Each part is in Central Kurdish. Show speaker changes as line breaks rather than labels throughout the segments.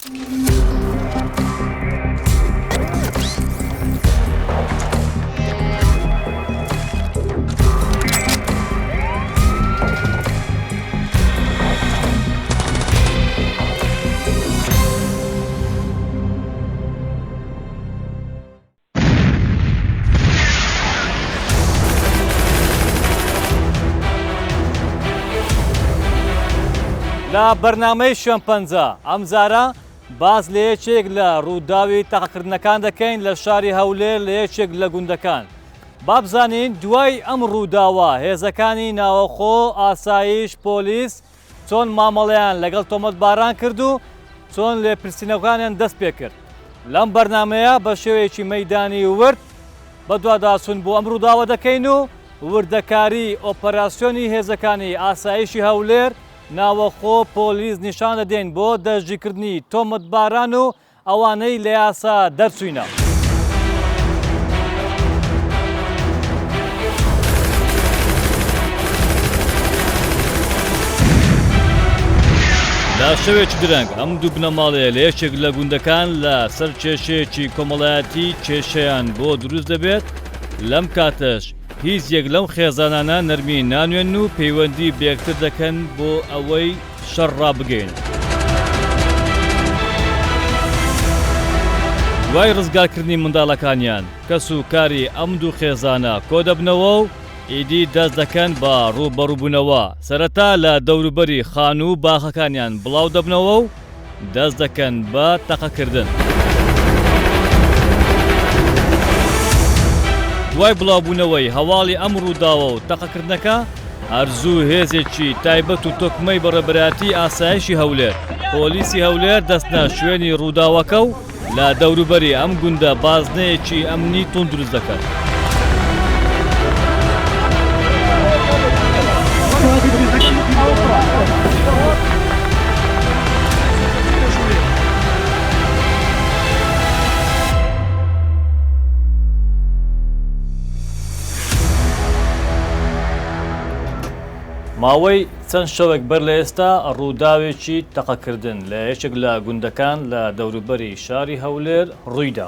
لە بەرنامەی شەمپەنجە ئەمجارە باز لە یەکێک لە ڕووداوی تەقەکردنەکان دەکەین لە شاری هەولێر لە یەکێک لە گوندەکان. با بزانین دوای ئەم ڕووداوە هێزەکانی ناوەخۆ، ئاسایش، پۆلیس چۆن مامەڵەیان لەگەڵ تۆمەتباران کرد و چۆن لێپرسینەوەکانیان دەست پێ کرد. لەم بەرنمەیە بە شێوەیەکی مەیدانی ورد بە دوواداچوون بۆ ئەم ڕووداوە دەکەین و وردەکاری ئۆپەراسیۆنی هێزەکانی ئاسایشی هەولێر، ناوەخۆ، پۆلیس نیشان دەدەین بۆ دەستگیرکردنی تۆمەتباران و ئەوانەی لە یاسا دەرچووینە. لە شەوێکی درەنگ ئەم دوو بنەماڵەیە لە یەکێک لە گوندەکان لە سەر کێشەیەکی کۆمەڵایەتی کێشەیان بۆ دروست دەبێت. لەم کاتەش هیچ یەک لەم خێزانانە نەرمی نانوێن و پەیوەندی بەیەکتر دەکەن بۆ ئەوەی شەڕ ڕابگەین. دوای ڕزگارکردنی منداڵەکانیان کەس و کاری ئەم دوو خێزانە کۆ دەبنەوە و ئیدی دەست دەکەن بە ڕووبەڕووبوونەوە. سەرەتا لە دەوروبەری خان و باخەکانیان بڵاو دەبنەوە و دەست دەکەن بە تەقەکردن. دوای بڵاوبوونەوەی هەواڵی ئەم ڕووداوە و تەقەکردنەکە هەرزوو هێزێکی تایبەت و تۆکمەی بەڕێبەراتی ئاسایشی هەولێر، پۆلیسی هەولێر دەستنە شوێنی ڕووداوەکە و لە دەوروبەری ئەم گوندە بازنەیەکی ئەمنی تون دروست دەکەن. ماوەی چەند شەوێک بەر لە ئێستا ڕووداوێکی تەقەکردن لە یەکێک لە گوندەکان لە دەوروبەری شاری هەولێر ڕوویدا.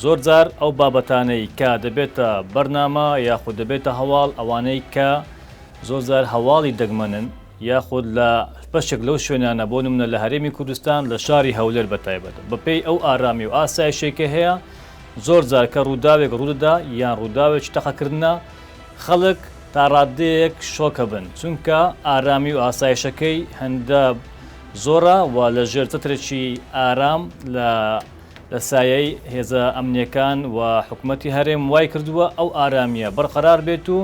زۆر جار ئەو بابەتانەی کە دەبێتە بەرنامە یاخود دەبێتە هەواڵ ئەوانەی کە زۆر جار هەواڵی دەگمەنن یاخود لە بەشێک لەو شوێنانە بۆ نمونە لە هەرێمی کوردستان لە شاری هەولێر بەتایبەت بەپێی ئەو ئارامی و ئاسایشێکە هەیە زۆر جار کە ڕووداوێک ڕوودەدا یان ڕووداوێکی تەقەکردنە خەڵک تا ڕادەیەک شۆکە بن چونکە ئارامی و ئاسایشەکەی هەندە زۆرە و لە ژێر چترێکی ئارام لە سایەی هێزە ئەمنیەکان و حکوومەتی هەرێم وای کردووە ئەو ئارامیە بەرقەرار بێت و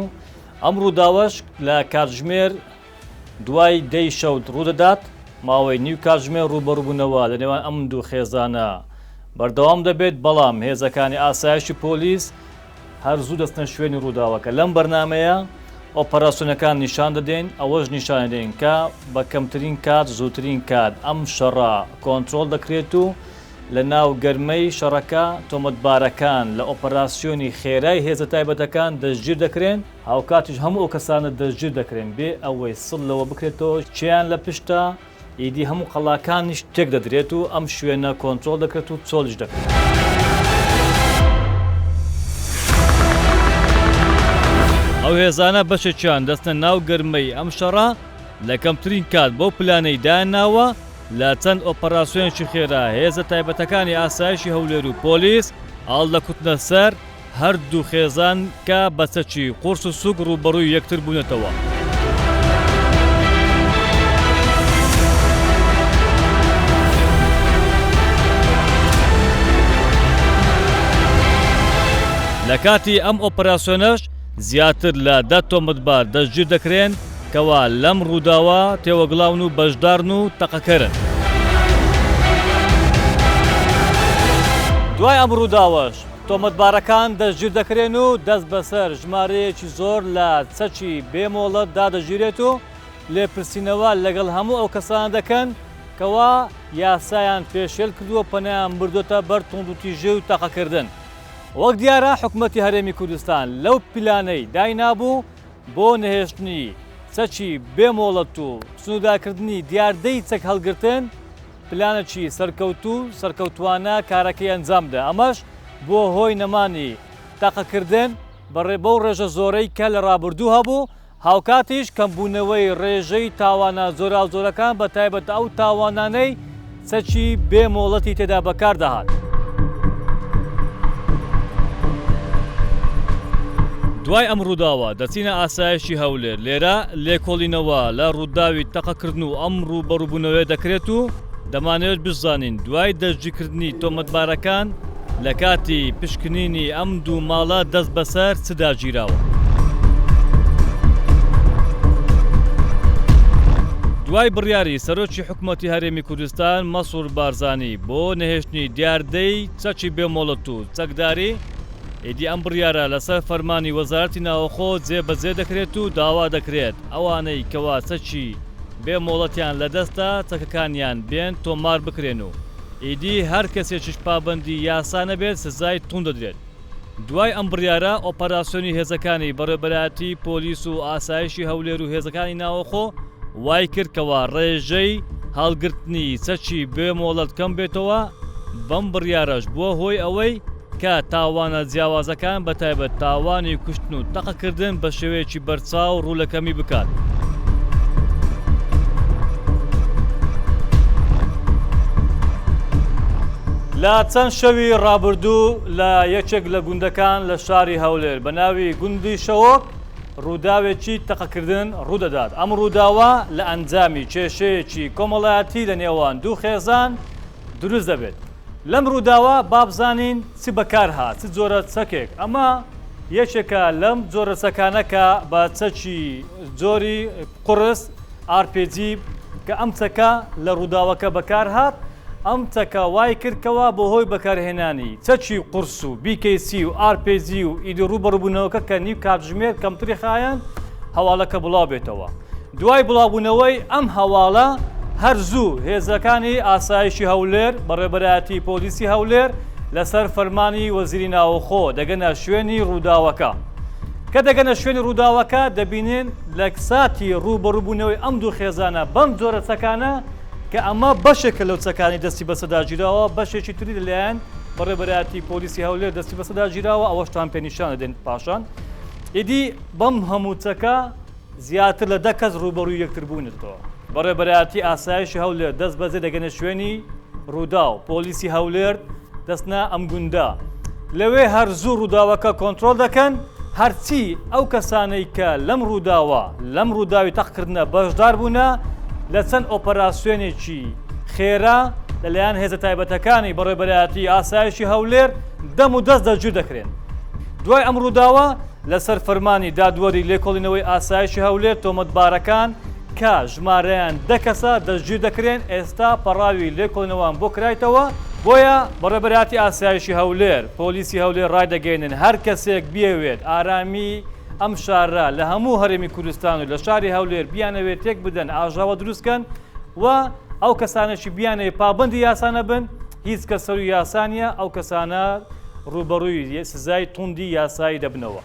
ئەم ڕووداوەش لە کاتژمێر دوای دەی شەوت ڕوودەدات. ماوەی نیو کاتژمێر ڕووبەڕووبوونەوە لە نێوان ئەم دوو خێزانە بەردەوام دەبێت بەڵام هێزەکانی ئاسایشی پۆلیس هەرزوو دەستنە شوێنی ڕووداوەکە. لەم بەرنمەیە ئۆپەراسیۆنەکان نیشان دەدەین ئەوەش نیشان دەدەین کە بە کەمترین کات زووترین کات ئەم شەڕە کۆنتترۆل دەکرێت و لە ناو گەرمەی شەڕەکە تۆمەتبارەکان لە ئۆپەراسیۆنی خێرای هێزە تایبەتەکان دەستگیر دەکرێن هاوکاتیش هەموو ئەو کەسانە دەستگیر دەکرێن بێ ئەوەی سڵ لەوە بکرێتەوە چیان لە پشتە ئیدی هەموو قەڵاکانیش تێک دەدرێت و ئەم شوێنە کۆنتترۆل دەکرێت و چۆلش دەکرێت. ئەو هێزانە بەشێکیان دەستنە ناو گەرمەی ئەم شەڕە لە کەمترین کات بۆ پلانەی داناوە لە چەند ئۆپەراسیۆنێکی خێرا هێزە تایبەتەکانی ئاسایشی هەولێر و پۆلیس ئاڵ دەکوتنە سەر هەردوو خێزان کە بەچەکی قورس و سووک ڕوبەڕووی یەکتر بوونەتەوە. لە کاتی ئەم ئۆپەراسیۆنەش زیاتر لە 10 تۆمەتبار دەستگیر دەکرێن کەوا لەم ڕووداوە تێوەگڵاون و بەشدارن و تەقەکەرن. دوای ئەم ڕووداوەش تۆمەتبارەکان دەستگیر دەکرێن و دەست بەسەر ژمارەیەکی زۆر لە چەکی بێمۆڵەت دادەژیرێت و لێپرسینەوە لەگەڵ هەموو ئەو کەسان دەکەن کەوا یاسایان پێشێل کردووە پەنایان بردوتە بەر توندوتیژێ و تەقەکردن. وەک دیارە حکوومەتی هەرێمی کوردستان لەو پلانەی داینابوو بۆ نەهێشتنی چەکی بێمۆڵەت و سنووداکردنی دیاردەی چەک هەڵگرتن پلانێکی سەرکەوتوانە کارەکەی ئەنجامدا. ئەمەش بۆ هۆی نەمانی تاقەکردن بەو ڕێژە زۆرەی کە لە ڕابردوو هەبوو، هاوکاتیش کەمبوونەوەی ڕێژەی تاوانە زۆرەکان بە تایبەت ئەو تاوانانەی سەچی بێ مۆڵەتی تێدا بەکاردەهات. دوای ئەم ڕووداوە دەچینە ئاسایشی هەولێر. لێرە لێکۆڵینەوە لە ڕووداوی تەقەکردن و ئەم ڕووبەڕووبوونەوەی دەکرێت و دەمانەوێت بزانین دوای دەستگیرکردنی تۆمەتبارەکان لە کاتی پشکنینی ئەم دوو ماڵە دەست بەسەر چدا گیراوە. دوای بڕیاری سەرۆکی حکوومەتی هەرێمی کوردستان مەسوور بارزانی بۆ نەهێشتنی دیاردەی چەکی بێمۆڵەت و چەکداری، ئیدی ئەم بڕیارە لەسەر فەرمانی وەزارەتی ناوەخۆ جێبەجێ دەکرێت و داوا دەکرێت ئەوانەی کەوا چەکی بێمۆڵەتیان لەدەستە چەکەکانیان بێن تۆمار بکرێن و ئیدی هەر کەسێکیش پابەندی یاسا نەبێت سزای توند دەدرێت. دوای ئەم بڕیارە ئۆپەراسیۆنی هێزەکانی بەڕێبەرایەتی پۆلیس و ئاسایشی هەولێر و هێزەکانی ناوەخۆ وای کردکەوە ڕێژەی هەڵگرتنی چەکی بێمۆڵەت کەم بێتەوە. بەم بڕیارەش بووە هۆی ئەوەی کە تاوانە جیاوازەکان بە تایبەت تاوانی کوشتن و تەقەکردن بە شێوەیەکی بەرچاو ڕوولەکەمی بکات. لە چەند شەوی ڕابردوو لە یەکێک لە گوندەکان لە شاری هەولێر بە ناوی گوندی شەوۆک ڕووداوێکی تەقەکردن ڕوودەدات. ئەم ڕووداوە لە ئەنجامی کێشەیەکی کۆمەڵایەتی لە نێوان دوو خێزان دروست دەبێت. لەم ڕووداوە بابزانین چ بەکار هات، چ جۆرە چەکێک. ئەمە یەکێکە لەم جۆرە چەکانەکە بە چەکی جۆری قورس RPG کە ئەم چەکە لە ڕووداوەکە بەکار هات. ئەم چەکە وای کردکەوە بۆ هۆی بەکارهێنانی چەکی قورس و BKC و RPG و ئیدی ڕووبەڕووبوونەوەکە کە نیو کاتژمێر کەمتری خایەن هەواڵەکە بڵاو بێتەوە. دوای بڵاوبوونەوەی ئەم هەواڵە هەرزوو هێزەکانی ئاسایشی هەولێر بەڕێبەرایەتی پۆلیسی هەولێر لەسەر فەرمانی وەزیری ناوەخۆ دەگەنە شوێنی ڕووداوەکە. کە دەگەنە شوێنی ڕووداوەکە دەبینین لە ساتی ڕووبەڕووبوونەوەی ئەم دوو خێزانە بەم جۆرە چەکانە کە ئەمە بەشێکە لەو چەکانی دەستی بەسەداگیراوە، بەشێکی تری لەلایەن بەڕێبەرایەتی پۆلیسی هەولێر دەستی بەسەداگیراوە. ئەوەشتان پێنیشان دەدەن پاشان. ئیدی بەم هەموو چەکە زیاتر لە 10 کەس ڕووبەڕووی یەکتر بوونێتەوە. بەڕێبەرایەتی ئاسایشی هەولێر دەست بەجێ دەگەنە شوێنی ڕوودا و پۆلیسی هەولێر دەستنا ئەم گوندە. لەوێ هەرزوو ڕووداوەکە کۆنتترۆل دەکەن. هەرچی ئەو کەسانەی کە لەم ڕووداوی تەقکردنە بەشدار بوونە لە چەند ئۆپەراسیۆنێکی خێرا لەلایەن هێزە تایبەتەکانی بەڕێبەرایەتی ئاسایشی هەولێر دەم و دەست دەستگیر دەکرێن. دوای ئەم ڕووداوە لەسەر فەرمانی دادوەری لێکۆڵینەوەی ئاسایشی هەولێر تۆمەتبارەکان کە ژمارەیان 10 کەسە دەستگیر دەکرێن. ئێستا پەڕاوی لێکۆڵینەوەیان بۆ کرایتەوە. بۆیە بەڕێبەرایەتی ئاسایشی هەولێر پۆلیسی هەولێر ڕایدەگەێنن هەر کەسێک بیەوێت ئارامی ئەم شارە لە هەموو هەرێمی کوردستان و لە شاری هەولێر بیانەوێت تێک بدەن ئاژاوە دروستکەن و ئەو کەسانەی بیانەیە پابەندی یاسانە بن، هیچ کە سەر و یاسانیە ئەو کەسانە ڕووبەڕووی سزای توندی یاسایی دەبنەوە.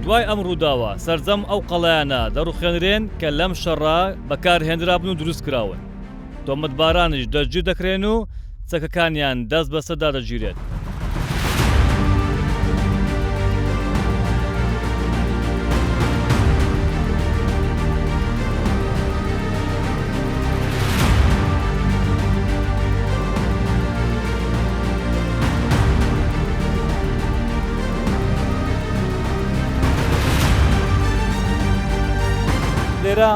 دوای ئەم ڕووداوە سەرجەم ئەو قەڵایانە دەڕوخێنرێن کە لەم شەڕا بەکارهێنرابن و دروست کراون. تۆمەتبارانیش دەستگیر دەکرێن و چەکەکانیان دەست بەسەردا دەگیرێت. لێرە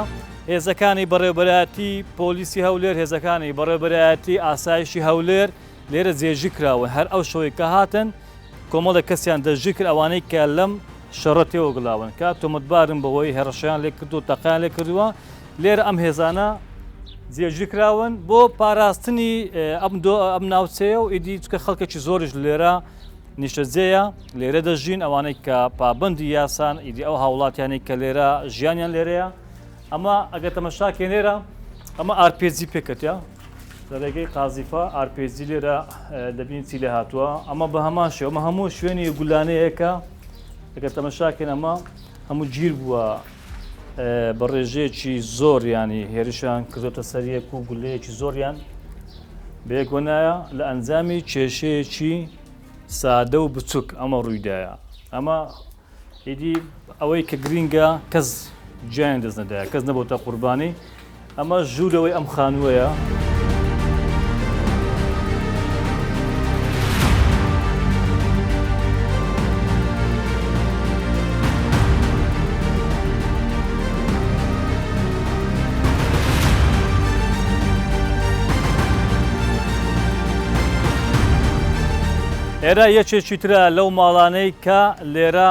هێزەکانی بەڕێوەبەرایەتی پۆلیسی هەولێر، هێزەکانی بەڕێوەبەرایەتی ئاسایشی هەولێر لێرە جێژی کراوە. هەر ئەو شەوەی کە هاتن کۆمەڵێک کەسیان دەژی کرد ئەوانەی کە لەم شەڕە تێوە گڵاون کە تۆمەتبارن بەوەی هێڕەشەیان لێ کرد و تەقیان لێ کردووە. لێرە ئەم هێزانە جێژی کراون بۆ پاراستنی ئەم ناوچەیە و ئیدی چکە خەڵکێکی زۆریش لێرە نیشتەجێیە لێرە دەژین ئەوانەی کە پابەندی یاسان ئیدی ئەو هاوڵاتیانی کە لێرە ژیانیان لێرەیە. ئەمە ئەگەر تەمەشاکێنێرە ئەمە RPG پێکەتە سەرەکەی قازیفا ئارپێزی لێرە دەبین چی لێ هاتووە ئەمە بە هەمان شێوە ئەمە هەموو شوێنی گولانەیەکە ئەگەر تەمەشاکەن ئەمە هەموو گیر بووە بە ڕێژەیەکی زۆر ینی هێرشیان کردوتە سەریەک و گولەیەکی زۆریان بەیەکۆنایە لە ئەنجامی کێشەیەکی سادە و بچووک ئەمە ڕوویدایە ئەمە ئیدی ئەوەی کە گرینگە کەس گیان دەست نەدایە کەس نەبووتە قوربانی ئەمە ژوورەوەی ئەم خانووەیە ئێرە یەکێکی ترە لەو ماڵانەی کە لێرە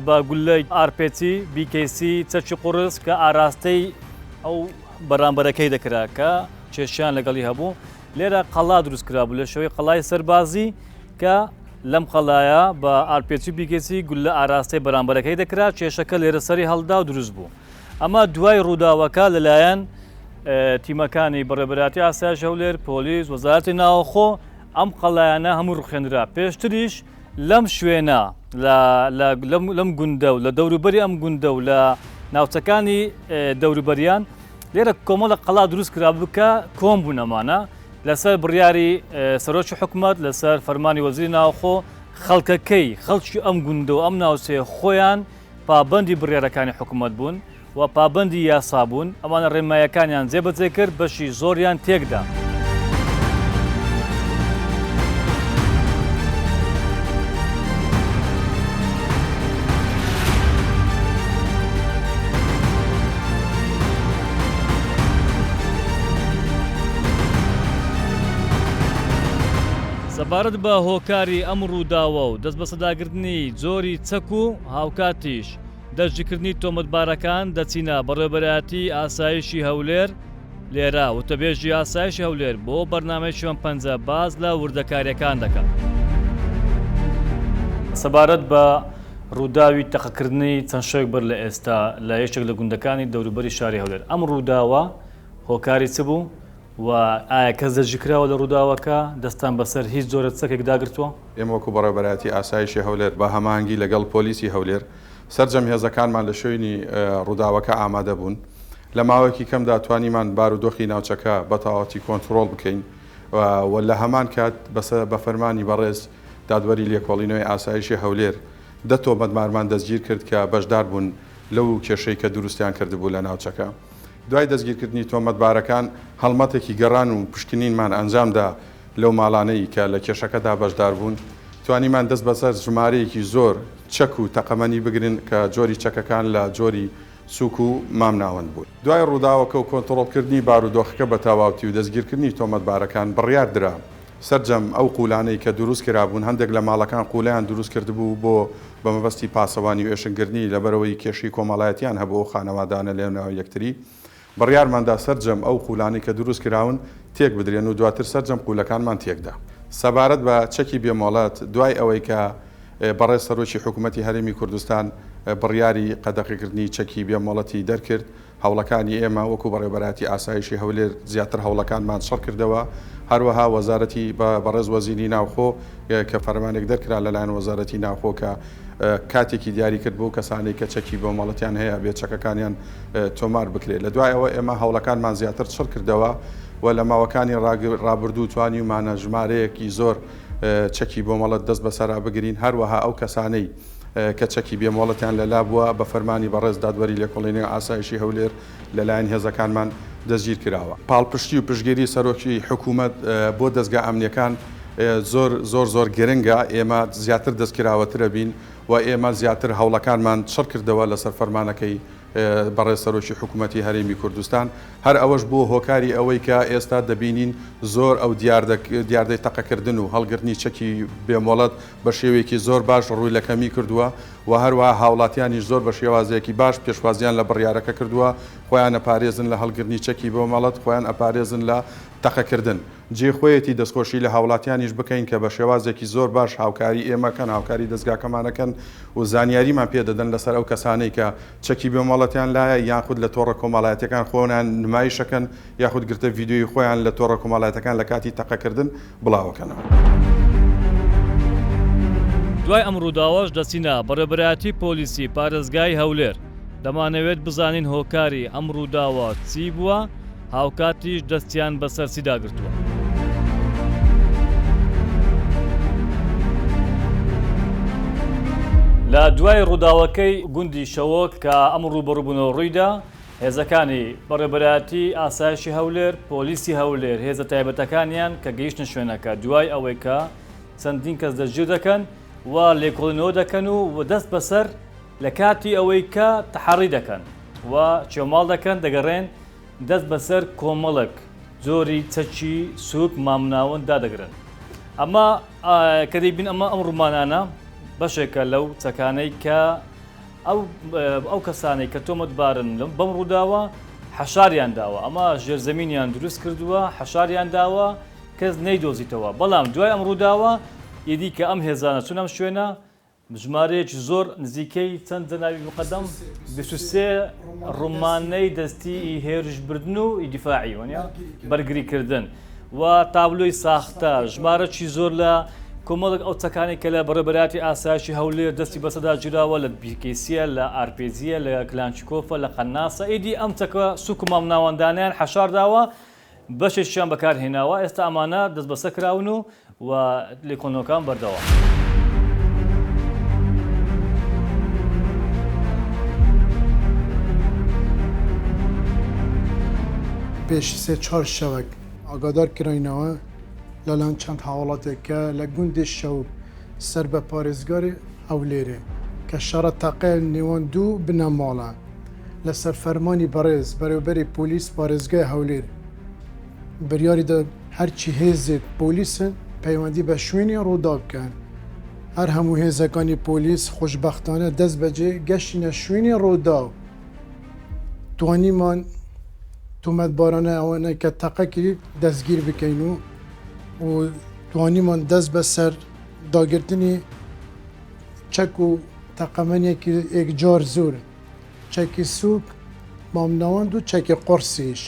بە گولەی ئارپێتی بیکەیسی چەرکی قوڕس کە ئاراستەی ئەو بەرامبەرەکەی دەکرا کە کێشیان لەگەڵی هەبوو لێرە قەڵا دروست کرابوو لە شەوەی قەڵای سەربازی کە لەم قەڵایە بە ئارپێتی بیکەسی گولە ئاراستەی بەرامبەرەکەی دەکرا کێشەکە لێرە سەری هەڵدا و دروست بوو ئەمە دوای ڕووداوەکە لەلایەن تیمەکانی بەڕێبەراتی ئاسایش هەولێر پۆلیس وەزارەتی ناوەخۆ ئەم قەڵایانە هەموو ڕوخێنرا پێشتریش لەم شوێنە لەم گوندە و لە دەوروبەری ئەم گوندە و لە ناوچەکانی دەوروبەریان لێرە کۆمەڵە قەڵا دروست کرا بکە کۆم بوون ئەمانە لەسەر بڕیاری سەرۆکی حکوومەت لەسەر فەرمانی وەزیری ناوخۆ خەڵکەکەی خەڵکی ئەم گوندە و ئەم ناوچەیە خۆیان پابەندی بڕیارەکانی حکوومەت بوون و پابەندی یاسا بوون ئەمانە ڕێمایەکانیان جێبەجێ کرد بەشی زۆریان تێکدا. سەبارەت بە هۆکاری ئەم ڕووداوە و دەست بە سەداگرتنی جۆری چەک و هاوکاتیش دەستگیرکردنی تۆمەتبارەکان دەچینە بەڕێوەبەرایەتی ئاسایشی هەولێر لێرە وتەبێژی ئاسایشی هەولێر بۆ بەرنامەی شوێن پەنجە باز لە وردەکاریەکان دەکات. سەبارەت بە ڕووداوی تەقەکردنی چەند شەوێک بەر لە ئێستا لە یەکێک لە گوندەکانی دەوروبەری شاری هەولێر ئەم ڕووداوە هۆکاری چ بوو؟ و ئایا کەس دەژیکراوە لە ڕووداوەکە دەستان بەسەر هیچ جۆرە چەکێک داگرتووە؟
ئێمە وەکو بەڕێوەبەرایەتی ئاسایشی هەولێر بە هەماهەنگی لەگەڵ پۆلیسی هەولێر سەرجەم هێزەکانمان لە شوێنی ڕووداوەکە ئامادە بوون لە ماوەیەکی کەمدا توانیمان بارودۆخی ناوچەکە بە تەواوەتی کۆنتڕۆڵ بکەین و لە هەمان کات بە فەرمانی بەڕێز دادوەری لێکۆڵینەوەی ئاسایشی هەولێر دە تۆمەتبارمان دەستگیر کرد کە بەشدار بوون لەو کێشەی کە دروستیان کردبوو لە ناوچەکە. دوای دەستگیرکردنی تۆمەتبارەکان هەڵمەتێکی گەڕان و پشکنینمان ئەنجامدا لەو ماڵانەی کە لە کێشەکەدا بەشدار بوون توانیمان دەست بەسەر ژمارەیەکی زۆر چەک و تەقەمەنی بگرن کە جۆری چەکەکان لە جۆری سووک و مامناوەند بوون. دوای ڕووداوەکە و کۆنتڕۆڵکردنی بارودۆخەکە بە تەواوەتی و دەستگیرکردنی تۆمەتبارەکان بڕیار درا سەرجەم ئەو قولانەی کە دروست کرابوون هەندێک لە ماڵەکان قولەیان دروست کردبوو بۆ بە مەبەستی پاسەوانی و ئێشنگردنی لەبەرەوەی کێشی کۆمەڵایەتیان هەبوو خانەوادانە لێنەوە یەکتری بڕیارماندا سەرجەم ئەو قولانەی کە دروست کراون تێک بدرێن و دواتر سەرجەم قولەکانمان تێکدا. سەبارەت بە چەکی بێمۆڵەت دوای ئەوەی کە بەڕێز سەرۆکی حکوومەتی هەرێمی کوردستان بڕیاری قەدەغیکردنی چەکی بێمۆڵەتی دەرکرد هەوڵەکانی ئێمە وەکو بەڕێوەبەراتی ئاسایشی هەولێر زیاتر هەوڵەکانمان شەڕ کردەوە هەروەها وەزارەتی بەڕێز وەزیری ناوخۆ کە فەرمانێک دەرکرا لەلایەن وەزارەتی ناوخۆ کە کاتێکی دیاری کرد بۆ کەسانی کە چەکی بێمۆڵەتیان هەیە بێت چەکەکانیان تۆمار بکرێت لە دوایەوە ئێمە هەوڵەکانمان زیاتر شەڕ کردەوە و لە ماوەکانی ڕابردوو توانیمانە ژمارەیەکی زۆر چەکی بۆمەڵەت دەست بەسەرا بگرین هەروەها ئەو کەسانەی کە چەکی بێمۆڵەتیان لەلا بووە بە فەرمانی بەڕێز دادوەری لێکۆڵینەوەی ئاسایشی هەولێر لەلایەن هێزەکانمان دەستگیر کراوە. پاڵپشتی و پشتگیری سەرۆکی حکوومەت بۆ دەستگا ئەمنیەکان زۆر گرنگە ئێمە زیاتر دەستکراوەترە بین و ئێمە زیاتر هەوڵەکانمان شەڕ کردەوە لەسەر فەرمانەکەی بەڕێز سەرۆکی حکوومەتی هەرێمی کوردستان هەر ئەوەش بۆ هۆکاری ئەوەی کە ئێستا دەبینین زۆر ئەو دیاردەی تەقەکردن و هەڵگرتنی چەکی بێمۆڵەت بە شێوەیەکی زۆر باش ڕووی لە کەمی کردووە و هەروە هاوڵاتیانیش زۆر بە شێوازەیەکی باش پێشوازیان لە بڕیارەکە کردووە خۆیان ئەپارێزن لە هەڵگرتنی چەکی بێمۆڵەت خۆیان ئەپارێزن لە تەقەکردن جێخۆیەتی دەستخۆشی لە هاوڵاتیانیش بکەین کە بە شێوازێکی زۆر باش هاوکاری ئێمەکەن هاوکاری دەستگاکەمانەکەن و زانیاریمان پێدەدەن لەسەر ئەو کەسانەی کە چەکی بێمەڵەتیان لایە یاخود لە تۆڕە کۆمەڵایەتەکان خۆیان نمایشەکەن یاخود گرتە ڤیدیۆی خۆیان لە تۆڕە کۆمەڵایەتەکان لە کاتی تەقەکردن بڵاوەکەنەوە.
دوای ئەم ڕووداوەش دەچینە بەڕێبەرایەتی پۆلیسی پارێزگای هەولێر. دەمانەوێت بزانین هۆکاری ئەم ڕووداوە چی بووە، هاوکاتیش دەستیان بەسەر چیدا گرتووە. لە دوای ڕووداوەکەی گوندی شەوۆک کە ئەم ڕوبەڕووبوونەوە ڕوویدا، هێزەکانی بەڕێبەرایەتی ئاسایشی هەولێر، پۆلیسی هەولێر، هێزە تایبەتەکانیان کە گەیشتن شوێنەکە دوای ئەوەی کە چەندین کەس دەستگیر دەکەن و لێکۆڵینەوە دەکەن و دەست بەسەر لە کاتی ئەوەی کە تەحەڕی دەکەن و چێماڵ دەکەن دەگەڕێن دەست بەسەر کۆمەڵک زۆری چەکی سووک مامناون دادەگرن. ئەمە کە دەیبین ئەم ڕوومانانە بەشێکە لەو چەکانەی کە ئەو کەسانەی کە تۆمەتبارن بەم ڕووداوە حەشاریان داوە، ئەمە ژێرزەمینیان دروست کردووە، حەشاریان داوە، کەس نەیدۆزیتەوە. بەڵام دوای ئەم ڕووداوە ئیدی کە ئەم هێزانە چونەم شوێنە ژمارەیەکی زۆر نزیکەی چەند جەنابی مقەدەم 23 ڕومانەی دەستی هێرشبردن و ئیدیفاعی وەنیا بەرگریکردن و تابلۆی ساختە ژمارەی زۆر لە کۆمەڵک ئەو چەکانی کە لە بەڕێبەرایەتی ئاسایشی هەولێر دەستی بەسەدا جراوە لە بیکیسیە، لە ئارپێزیە، لە کلانچکۆفە، لە قەناسە، ئیدی ئەم چەکە سوک و مامناوەندانیان حەشار داوە، بەشێکیان بەکارهێناوە. ئێستا ئەمانە دەست بەسەر کراون و لێکۆڵینەوەکان بەردەوام.
پێش سێ چوار شەوێک ئاگادار کراینەوە لەلایەن چەند هاوڵاتێکە لە گوندی شەو سەر بە پارێزگاری هەولێرێ کە شەڕە تەقەیە نێوان دوو بنە ماڵە لەسەر فەرمانی بەڕێز بەڕێوەبەری پۆلیس پارێزگای هەولێر بڕیاری دا هەرچی هێزێک پۆلیسن پەیوەندی بە شوێنی ڕوودا بکەن. هەر هەموو هێزەکانی پۆلیس خۆشبەختانە دەست بەجێ گەشتینە شوێنی ڕوودا و توانیمان تۆمەتبارانە ئەوانە کە تەقەکی دەستگیر بکەین و توانیمان دەست بەسەر داگرتنی چەک و تەقەمەنێکی ئێکجار زۆر چەکی سووک مامناوەند و چەکی قورسیش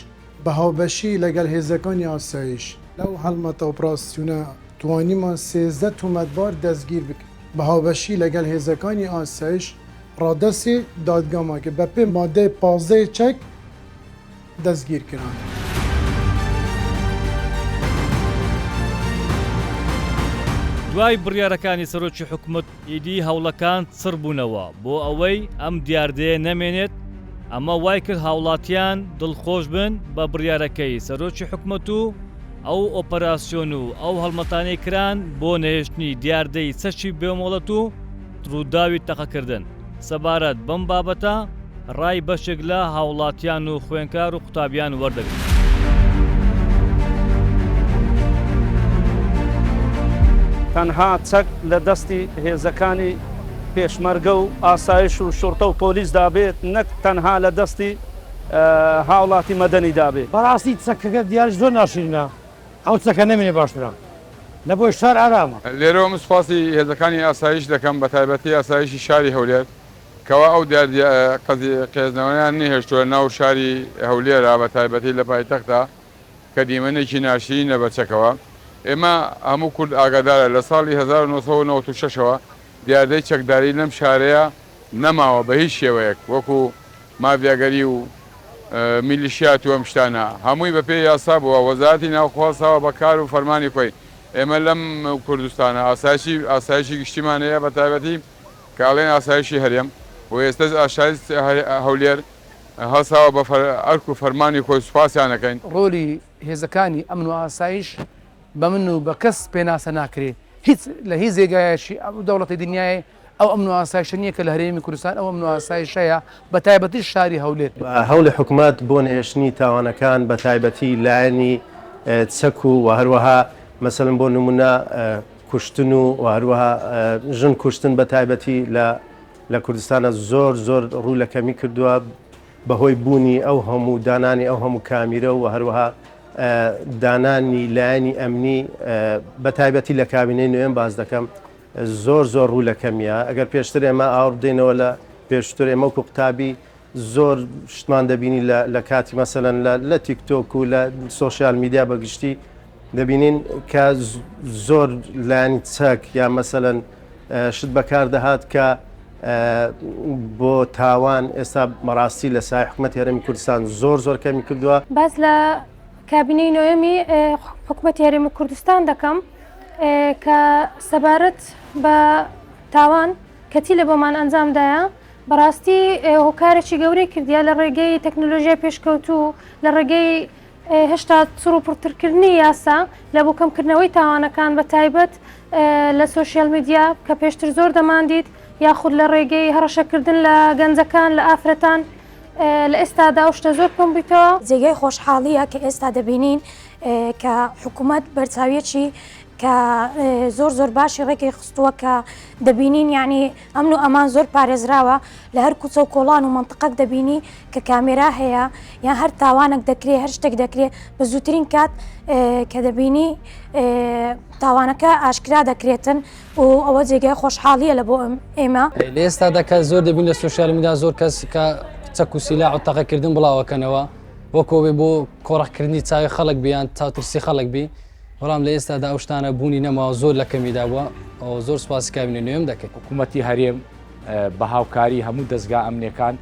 بە هاوبەشی لەگەڵ هێزەکانی ئاسایش. لەو هەڵمەتە ئۆپراسیۆنە توانیمان 13 تۆمەتبار دەستگیر بکەین بە هاوبەشی لەگەڵ هێزەکانی ئاسایش ڕادەسی دادگاما کە بە پێ مادەی 15 چەک دەستگیر کران.
دوای بڕیارەکانی سەرۆکی حکوومەت ئیدی هەوڵەکان چڕ بوونەوە بۆ ئەوەی ئەم دیاردەیە نەمێنێت. ئەمە وای کرد هاوڵاتیان دڵخۆش بن بە بڕیارەکەی سەرۆکی حکوومەت و ئەو ئۆپەراسیۆن و ئەو هەڵمەتانەی کران بۆ نەهێشتنی دیاردەی چەکی بێمۆڵەت و ڕووداوی تەقەکردن. سەبارەت بەم بابەتە ڕای بەشێک لە هاوڵاتیان و خوێنکار و قوتابیان وەردەگرن.
تەنها چەک لە دەستی هێزەکانی پێشمەرگە و ئاسایش و شورتە و پۆلیس دابێت، نەک تەنها لە دەستی هاوڵاتی مەدەنی دابێت.
بەڕاستی چەکەکە دیارش زۆر ناشرینە، ئەو چەکە نەمێنێ باشترە لە بۆی شار ئارامە.
لێرەوە سوپاسی هێزەکانی ئاسایش دەکەم بە تایبەتی ئاسایشی شاری هەولێر کەوا ئەو قێزنەوەیان نەهێشتووە ناو شاری هەولێرە بە تایبەتی لە پایتەختە کە دیمەنێکی ناشرینە بە چەکەوە. ئێمە هەموو کورد ئاگادارە لە ساڵی 1996ەوە دیاردەی چەکداری لەم شارەیە نەماوە بە هیچ شێوەیەک، وەکو مافیاگەری و میلیشیات و ئەم شتانە هەمووی بە پێی یاسا بووە. وەزارەتی ناوخواسەوە بە کار و فەرمانی خۆی. ئێمە لەم کوردستانە ئاسایشی گشتیمانەیە بە تایبەتی کاڵێن ئاسایشی هەرێم و ئێستا ئاشایشی هەولێر هەساوە بە ئەرک و فەرمانی خۆی سوپاسیانەکەین.
ڕۆلی هێزەکانی ئەمن و ئاسایش بە من و بە کەس پێناسە ناکرێت، هیچ لە هیچ جێگایەکی ئەو دەوڵەتی دنیای ئەو ئەمن و ئاسایشە نییە کە لە هەرێمی کوردستان ئەو ئەمن و ئاسایشەیە بە تایبەتی شاری هەولێر.
هەوڵی حکوومەت بۆ نهێشتنی تاوانەکان بە تایبەتی لایەنی چەک و هەروەها مەسەڵەن بۆ نمونە کوشتن و هەروەها ژن کوشتن بە تایبەتی لە کوردستانە زۆر ڕوو لە کەمی کردووە بەهۆی بوونی ئەو هەموو دانانی ئەو هەموو کامیرە و هەروەها دانانی لایەنی ئەمنی بە تایبەتی لە کابینەی نوێن باز دەکەم زۆر ڕوو لە کەمیە ئەگەر پێشتر ئێمە ئاور بدەینەوە لە پێشتر ئێمە وەکو قوتابی زۆر شتمان دەبینی لە کاتی مەسەلەن لە تیکتۆک و لە سۆشیال میدیا بەگشتی دەبینین کە زۆر لایەنی چەک یا مەسەلەن شت بەکار دەهات کە بۆ تاوان ئێستا مەڕاستی لە سای حکوومەت هێرەمی کوردستان زۆر کەمی کردووە.
باز لە کابینەی نوێمی حکوومەتی هەرێمی کوردستان دەکەم کە سەبارەت بە تاوان کەتی لە بۆمان ئەنجامدایە بەڕاستی هۆکارێکی گەورەی کردیا لە ڕێگەی تەکنۆلۆژیای پێشکەوتوو لە ڕێگەی هێشتا چڕ و پڕترکردنی یاسا لە بۆ کەمکردنەوەی تاوانەکان بە تایبەت لە سۆشیال میدیا کە پێشتر زۆر دەماندیت یاخود لە ڕێگەی هەڕەشەکردن لە گەنجەکان لە ئافرەتان لە ئێستادا و شتە زۆر کەم بوویتەوە.
جێگەی خۆشحاڵیە کە ئێستا دەبینین کە حکوومەت بەرچاویەکی کە زۆر باشی ڕێکی خستووە کە دەبینین یعنی ئەمن و ئەمان زۆر پارێزراوە لە هەر کوچە و کۆڵان و منطقەک دەبینی کە کامێرا هەیە یان هەر تاوانێک دەکرێت هەر شتێک دەکرێت بە زووترین کات کە دەبینی تاوانەکە ئاشکرا دەکرێتن و ئەوە جێگای خۆشحاڵیە لە بۆ ئێمە.
لە ئێستا دەکە زۆر دەبین لە سوۆشیال میدیا زۆر کەس کە چەک و سیلا و تەقەکردن بڵاوەکەنەوە وەکۆبێ بۆ کۆڕەکردنی چاوی خەڵک بیان چاوترسی خەڵک بی بەڵام لە ئێستادا ئەو شتانە بوونی نەماوە زۆر لە کەمیدا بووە ئەو زۆر سوپاسی کابینەی نوێم دەکەیت.
حکوومەتی هەرێم بە هاوکاری هەموو دەستگا ئەمنیەکان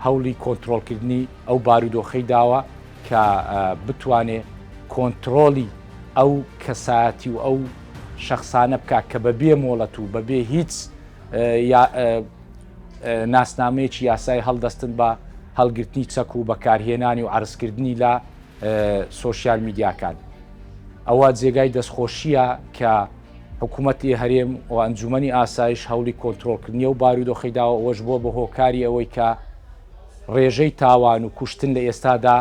هەوڵی کۆنتترۆلکردنی ئەو بارودۆخەی داوە کە بتوانێت کۆنتترۆلی ئەو کەسایەتی و ئەو شخصانە بکات کە بەبێ مۆڵەت و بەبێ هیچ ناسنامەیەکی یاسای هەڵدەستن بە هەڵگرتنی چەک و بەکارهێنانی و عرضکردنی لە سۆشیال میدیاکان. ئەوە جێگای دەستخۆشیە کە حکوومەتی هەرێم و ئەنجومەنی ئاسایش هەوڵی کۆنتترۆلکردنی و بارودۆخەیداوە ئەوەش بۆ بە هۆکاری ئەوەی کە ڕێژەی تاوان و کوشتن لە ئێستادا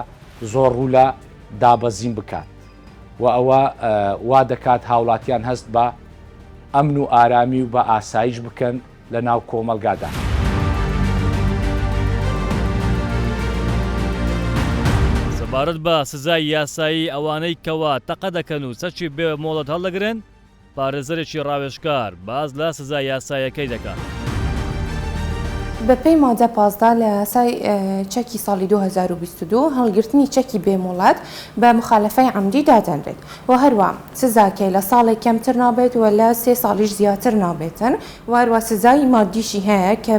زۆر ڕوو لە دابەزین بکات و ئەوە وا دەکات هاوڵاتیان هەست بە ئەمن و ئارامی و بە ئاسایش بکەن لە ناو کۆمەلگادا.
سەبارەت بە سزای یاسایی ئەوانەی کەوا تەقە دەکەن و سەرچی بێ مۆڵەت هەڵدەگرن پارێزەرێکی ڕاوێژکار باز لە سزای یاسایەکەی دەکات.
بەپێی مادە 15 لە یاسای چەکی ساڵی 2022 هەڵگرتنی چەکی بێمۆڵەت بە مخالەفەی عەمدی دادەنرێت و هەروە سزاکەی لە ساڵێک کەمتر نابێت و لە 3 ساڵیش زیاتر نابێتن و هەروە سزای مادیشی هەیە کە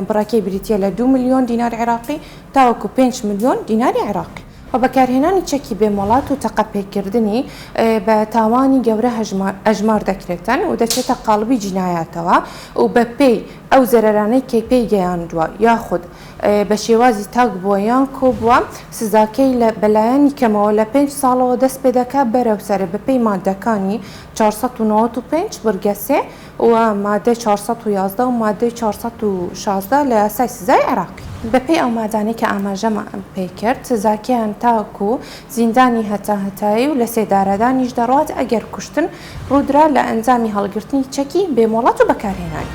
بڕاکەی بریتیە لە 2 ملیۆن دینار عێراقی تاوەکو 5 ملیۆن دیناری عێراقی. و بەکارهێنانی چەکی بێمۆڵات و تەقەپێکردنی بە تاوانی گەورە ئەژمار دەکرێتن و دەچێتە قاڵبی جینایەتەوە و بە پێی ئەو زەرەرانەی کەی پێی گەیاندووە یاخود بە شێوازی تاک بووە یان کۆبووە سزاکەی لە بەلایەنی کەمەوە لە 5 ساڵەوە دەست پێ دەکات بەرەوسەرە بەپێی مادەکانی 495 بڕگە 3 و مادەی 411 و مادەی 416 لە یاسای سزای عێراقی. بەپێی ئەو مادانەی کە ئاماژەمە پێی کرد سزاکەیان تاکو زیندانی هەتاهەتایی و لە سێدارەدانیش دەڕات ئەگەر کوشتن ڕوودرا لە ئەنجامی هەڵگرتنی چەکی بێمۆڵەت و بەکارهێنانی.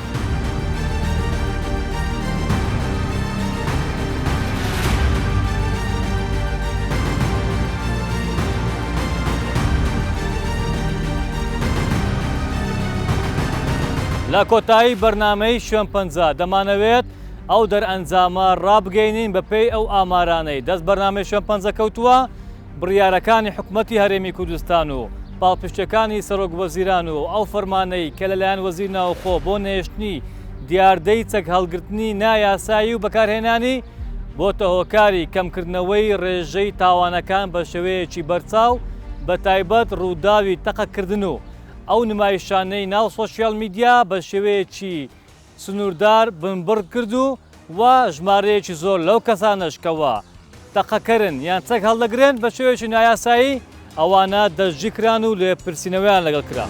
لە کۆتایی بەرنامەی شوێن پەنجا دەمانەوێت ئەو دەرئەنجامە ڕابگەینین بەپێی ئەو ئامارانەی دەست بەرنامەی شوێن پەنجە کەوتووە بڕیارەکانی حکوومەتی هەرێمی کوردستان و پاڵپشتەکانی سەرۆک وەزیران و ئەو فەرمانەی کە لەلایەن وەزیر ناوخۆ بۆ نێشتنی دیاردەی چەک هەڵگرتنی نایاسایی و بەکارهێنانی بۆتە هۆکاری کەمکردنەوەی ڕێژەی تاوانەکان بە شێوەیەکی بەرچاو بە تایبەت ڕووداوی تەقەکردن و ئەو نمایشانەی ناو سۆشیال میدیا بە شێوەیەکی سنووردار بنبڕ کرد و ژمارەیەکی زۆر لەو کەسانش کەوە تەقەکەرن یان چەک هەڵدەگرێن بە شێوەیەکی نایاسایی ئەوانە دەستگیرکران و لێپرسینەوەیان لەگەڵ کرا.